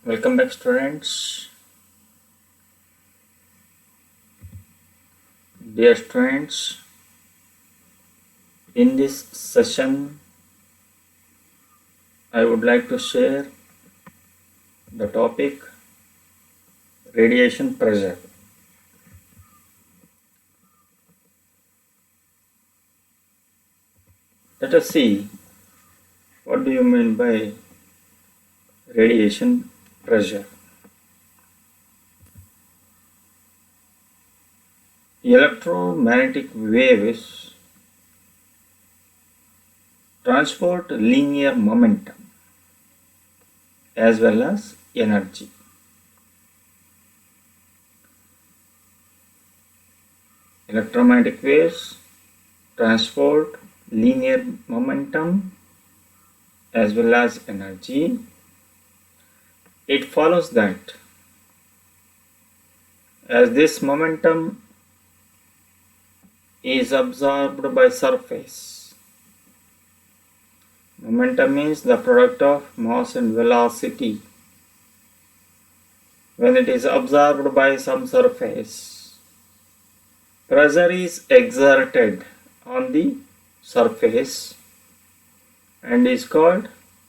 Welcome back, students. Dear students, in this session, I would like to share the topic radiation pressure. Let us see what do you mean by radiation pressure. Electromagnetic waves transport linear momentum as well as energy. Electromagnetic waves transport linear momentum as well as energy. It follows that as this momentum is absorbed by surface. Momentum means the product of mass and velocity. When it is absorbed by some surface, pressure is exerted on the surface and is called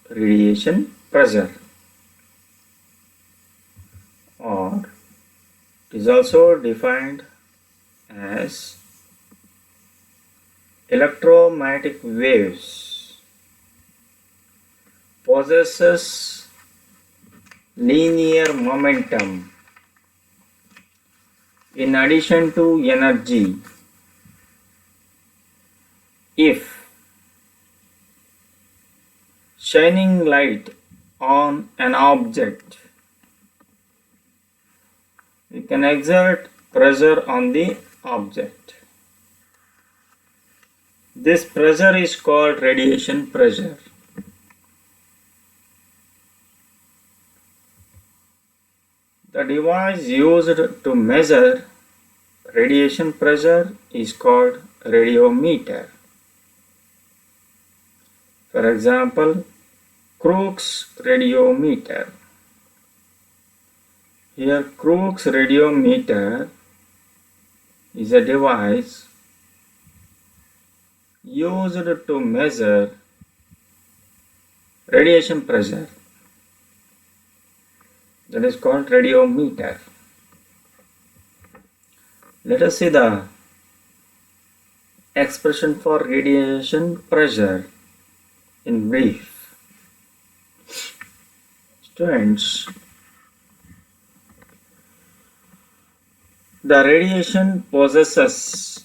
radiation pressure, or it is also defined as electromagnetic waves possesses linear momentum in addition to energy if shining light on an object, we can exert pressure on the object. This pressure is called radiation pressure. The device used to measure radiation pressure is called radiometer. For example, Crookes radiometer. Here, Crookes radiometer is a device used to measure radiation pressure. That is called radiometer. Let us see the expression for radiation pressure in brief. Students, the radiation possesses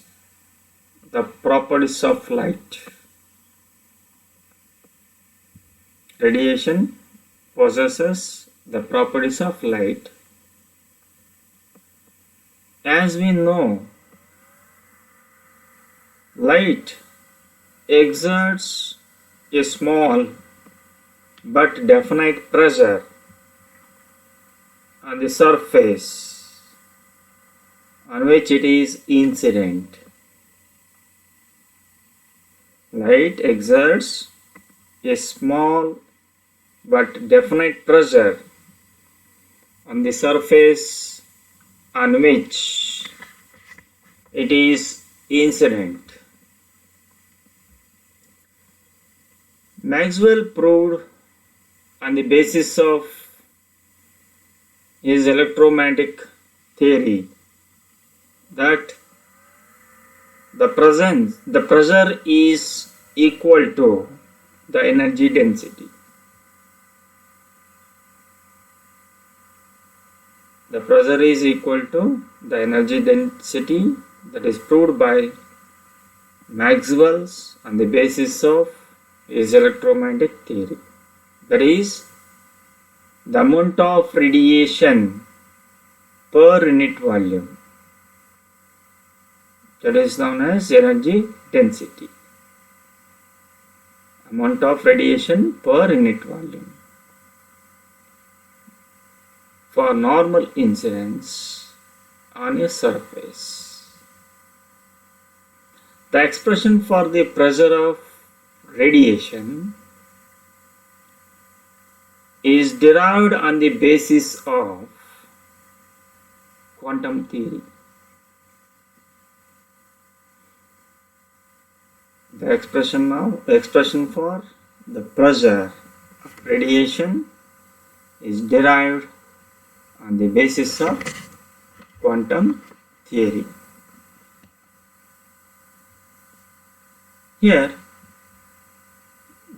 the properties of light. Radiation possesses the properties of light. As we know, light exerts a small but definite pressure on the surface on which it is incident. Light exerts a small but definite pressure on the surface on which it is incident. Maxwell proved on the basis of his electromagnetic theory that the pressure is equal to the energy density. The pressure is equal to the energy density, that is proved by Maxwell's on the basis of his electromagnetic theory. That is the amount of radiation per unit volume. That is known as energy density. Amount of radiation per unit volume for normal incidence on a surface. The expression for the pressure of radiation is derived on the basis of quantum theory. The expression for the pressure of radiation is derived on the basis of quantum theory. Here,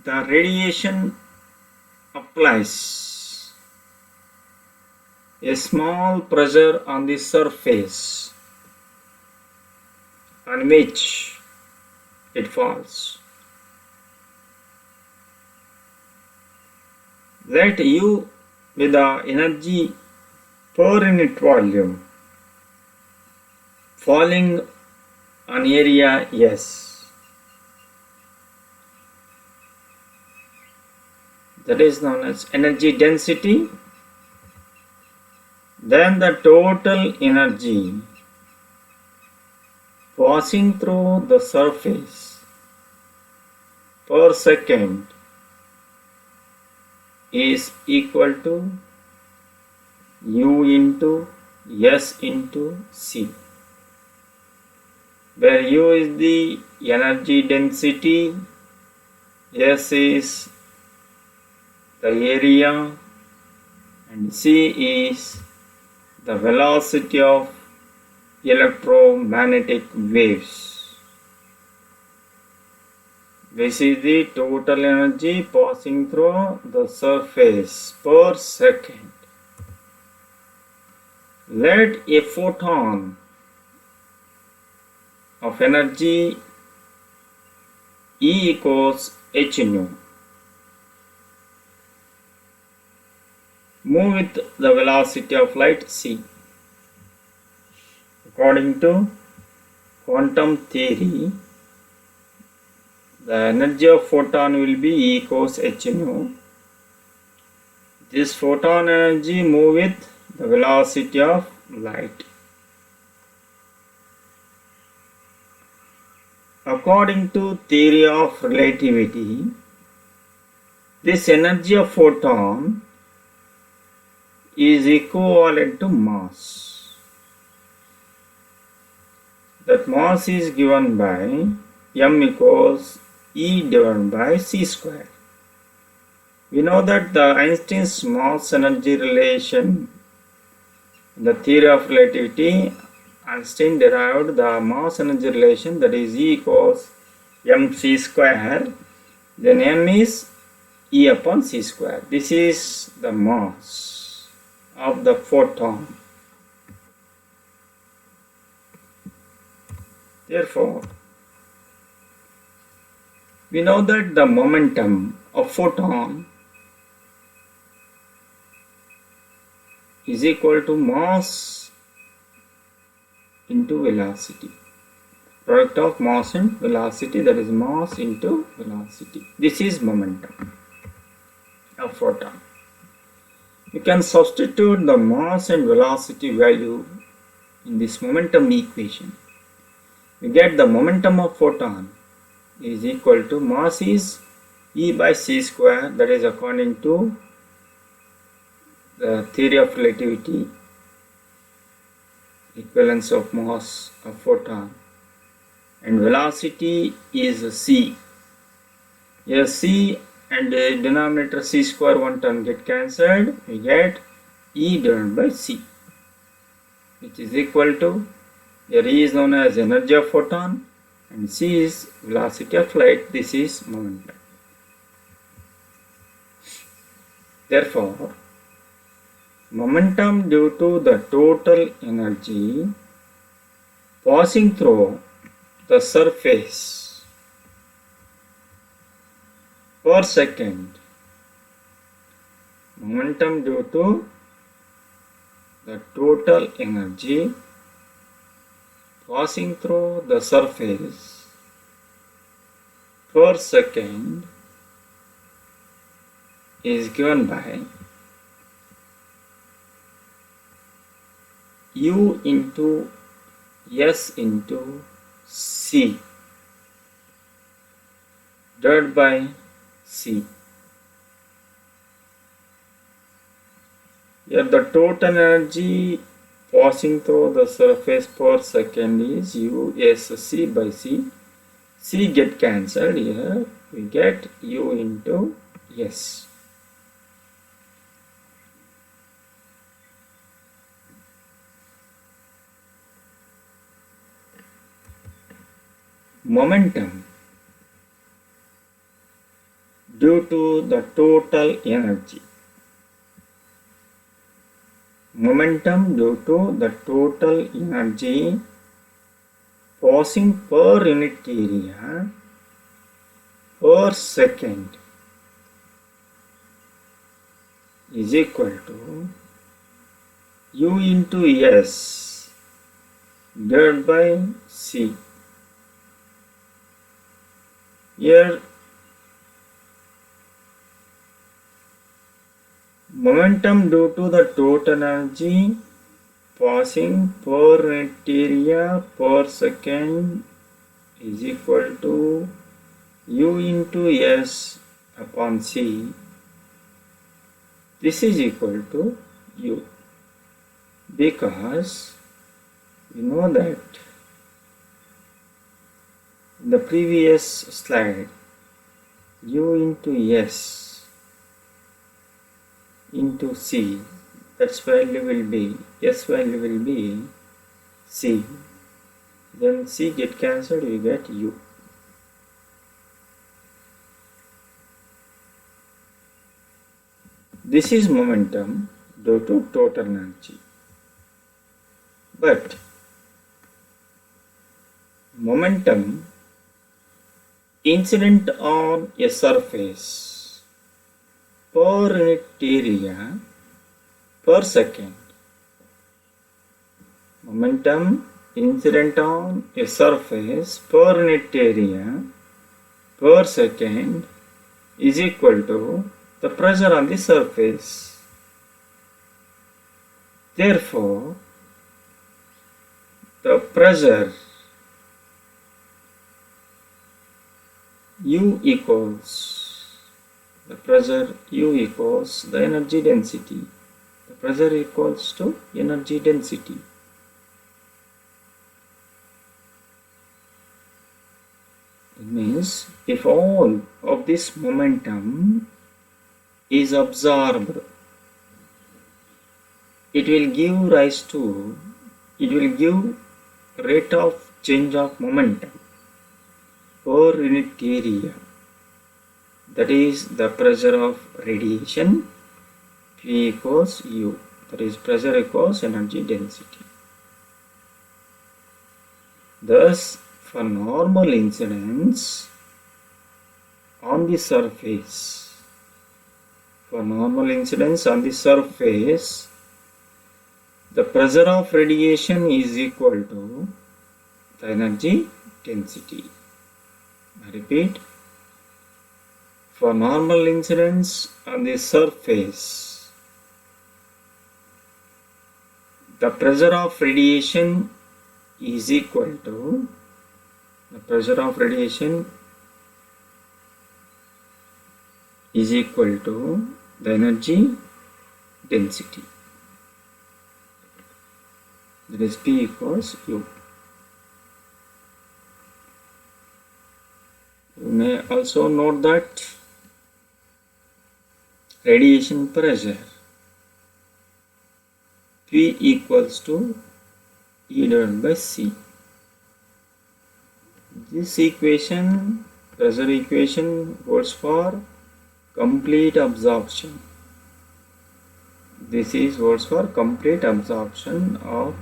the radiation applies a small pressure on the surface on which it falls. Let U with the energy per unit volume falling on area S. That is known as energy density. Then the total energy passing through the surface per second is equal to U into S into C, where U is the energy density, S is the area, and C is the velocity of electromagnetic waves. This is the total energy passing through the surface per second. Let a photon of energy E equals h nu move with the velocity of light c. According to quantum theory, the energy of photon will be E equals h nu. This photon energy move with the velocity of light. According to theory of relativity, this energy of photon is equivalent to mass. That mass is given by m equals E divided by c square. We know that the Einstein's mass energy relation, the theory of relativity, Einstein derived the mass energy relation, that is E equals mc square, then m is E upon c square. This is the mass of the photon. Therefore, we know that the momentum of photon is equal to mass into velocity. Product of mass and velocity, that is mass into velocity. This is momentum of photon. You can substitute the mass and velocity value in this momentum equation. We get the momentum of photon is equal to mass is E by c square, that is according to the theory of relativity, equivalence of mass of photon, and velocity is c. Here c and the denominator c square one term get cancelled, we get E divided by c, which is equal to, here E is known as energy of photon and c is velocity of light. This is momentum. Therefore, momentum due to the total energy passing through the surface per second, momentum due to the total energy passing through the surface per second is given by U into S into C divided by C. Here the total energy passing through the surface per second is USC by C. C get cancelled. Here we get U into S. Momentum due to the total energy. Momentum due to the total energy passing per unit area per second is equal to U into S divided by C. Here momentum due to the total energy passing per unit area per second is equal to U into S upon C. This is equal to U, because we know that in the previous slide U into S into C, S value will be C, then C get cancelled, we get U. This is momentum due to total energy. But momentum incident on a surface per unit area per second. Momentum incident on a surface per unit area per second is equal to the pressure on the surface. Therefore, the pressure U equals the energy density. The pressure equals to energy density. It means if all of this momentum is absorbed, it will give rate of change of momentum per unit area. That is the pressure of radiation. P equals U. That is pressure equals energy density. Thus, for normal incidence on the surface, the pressure of radiation is equal to the energy density. I repeat, for normal incidence on the surface, the pressure of radiation is equal to the energy density. That is P equals U. You may also note that radiation pressure P equals to E divided by C. This equation, pressure equation, holds for complete absorption. This is holds for complete absorption of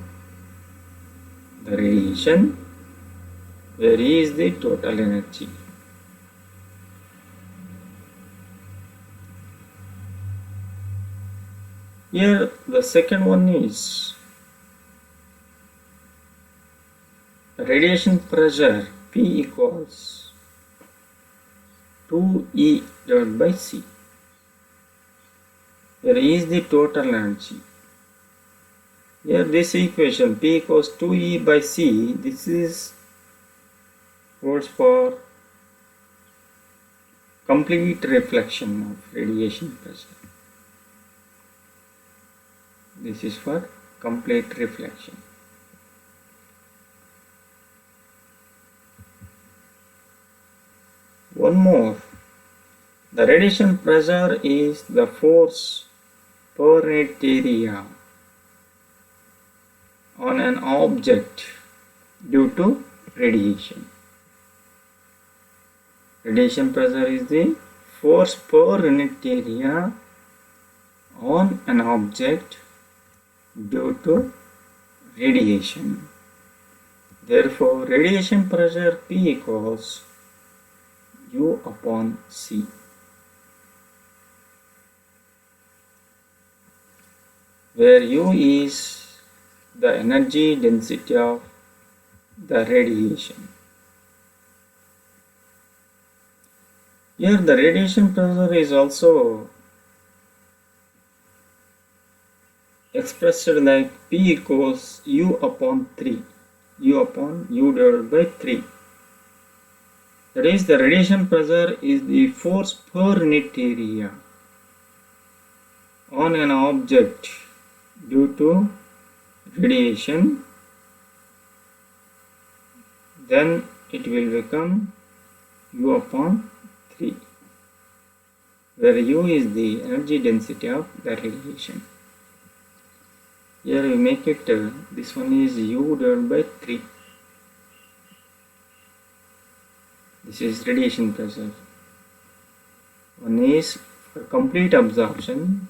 the radiation, where E is the total energy. Here the second one is radiation pressure P equals 2E divided by C. Here is the total energy. Here this equation P equals 2E by C, this is holds for complete reflection of radiation pressure. This is for complete reflection. One more. The radiation pressure is the force per unit area on an object due to radiation. Radiation pressure is the force per unit area on an object due to radiation. Therefore, radiation pressure P equals U upon C. Where U is the energy density of the radiation. Here the radiation pressure is also expressed like P equals U upon 3. U upon U divided by 3. That is, the radiation pressure is the force per unit area on an object due to radiation. Then it will become U upon 3, where U is the energy density of the radiation. Here we make it, this one is U divided by 3. This is radiation pressure. One is for complete absorption.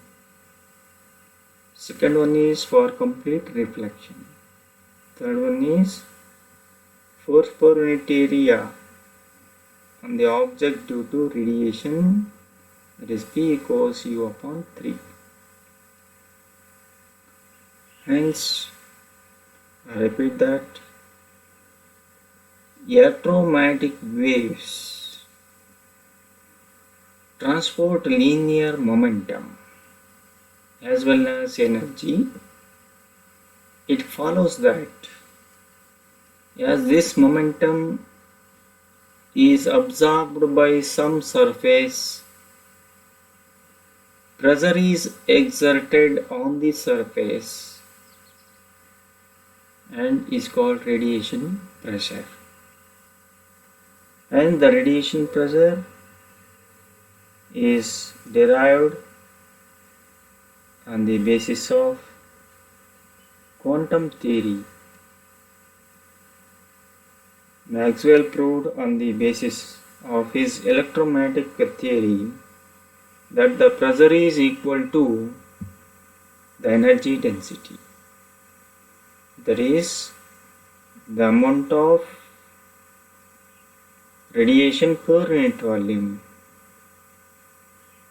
Second one is for complete reflection. Third one is force per unit area on the object due to radiation. That is P equals U upon 3. Hence, I repeat that electromagnetic waves transport linear momentum as well as energy. It follows that as this momentum is absorbed by some surface, pressure is exerted on the surface and is called radiation pressure. And the radiation pressure is derived on the basis of quantum theory. Maxwell proved on the basis of his electromagnetic theory that the pressure is equal to the energy density. That is, the amount of radiation per unit volume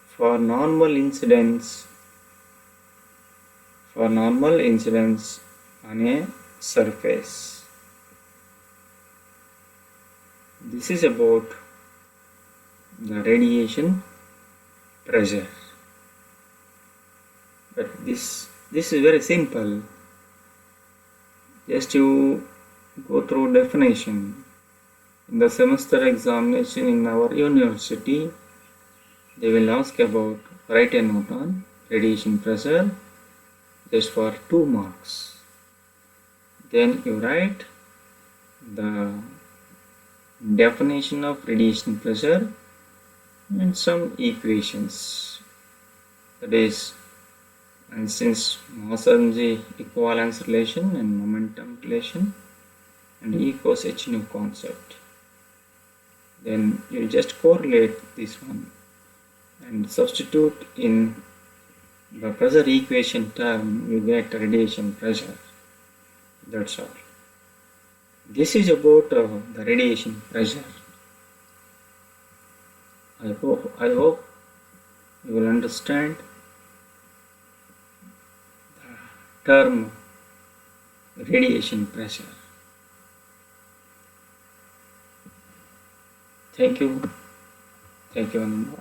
for normal incidence on a surface. This is about the radiation pressure. But this is very simple. Just you go through definition. In the semester examination in our university, they will ask about write a note on radiation pressure just for 2 marks. Then you write the definition of radiation pressure and some equations. That is, and since mass energy equivalence relation and momentum relation and E equals h nu concept. Then you just correlate this one and substitute in the pressure equation term, you get radiation pressure. That's all. This is about the radiation pressure. I hope you will understand the term radiation pressure. Thank you. Thank you.